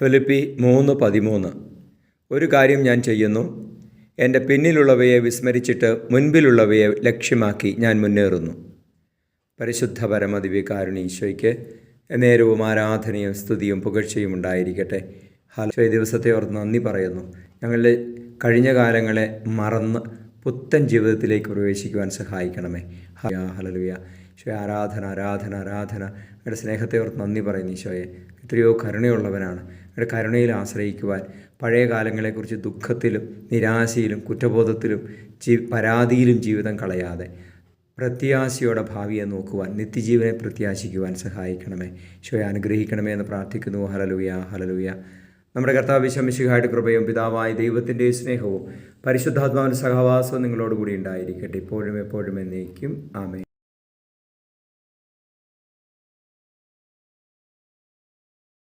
Philippi 3:13. ഒരു കാര്യം ഞാൻ ചെയ്യുന്നു, എൻ്റെ പിന്നിലുള്ളവയെ വിസ്മരിച്ചിട്ട് മുൻപിലുള്ളവയെ ലക്ഷ്യമാക്കി ഞാൻ മുന്നേറുന്നു. പരിശുദ്ധ പരമദിവ്യകാരുണ്യ ഈശോയ്ക്ക് നേരവും ആരാധനയും സ്തുതിയും പുകഴ്ചയും ഉണ്ടായിരിക്കട്ടെ. ഈ ദിവസത്തെ ഓർത്ത് നന്ദി പറയുന്നു. ഞങ്ങളുടെ കഴിഞ്ഞ കാലങ്ങളെ മറന്ന് പുത്തൻ ജീവിതത്തിലേക്ക് പ്രവേശിക്കുവാൻ സഹായിക്കണമേ. ഹല്ലേലൂയ. ഈശോയെ ആരാധന ആരാധന ആരാധന. ഞങ്ങളുടെ സ്നേഹത്തെ ഓർത്ത് നന്ദി പറയുന്നു. ഈശോയെ എത്രയോ കരുണയുള്ളവനാണ്. ഞങ്ങളുടെ കരുണയിൽ ആശ്രയിക്കുവാൻ, പഴയ കാലങ്ങളെക്കുറിച്ച് ദുഃഖത്തിലും നിരാശയിലും കുറ്റബോധത്തിലും പരാതിയിലും ജീവിതം കളയാതെ പ്രത്യാശയോടെ ഭാവിയെ നോക്കുവാൻ, നിത്യജീവനെ പ്രത്യാശിക്കുവാൻ സഹായിക്കണമേ. ഈശോയെ അനുഗ്രഹിക്കണമേ എന്ന് പ്രാർത്ഥിക്കുന്നു. Hallelujah hallelujah. നമ്മുടെ കർത്താവ് മിശിഹായുടെ കൃപയും പിതാവായ ദൈവത്തിൻ്റെ സ്നേഹവും പരിശുദ്ധാത്മാവിൻ്റെ സഹവാസവും നിങ്ങളോടുകൂടി ഉണ്ടായിരിക്കട്ടെ, ഇപ്പോഴും എപ്പോഴും എന്നേക്കും. ആമേൻ.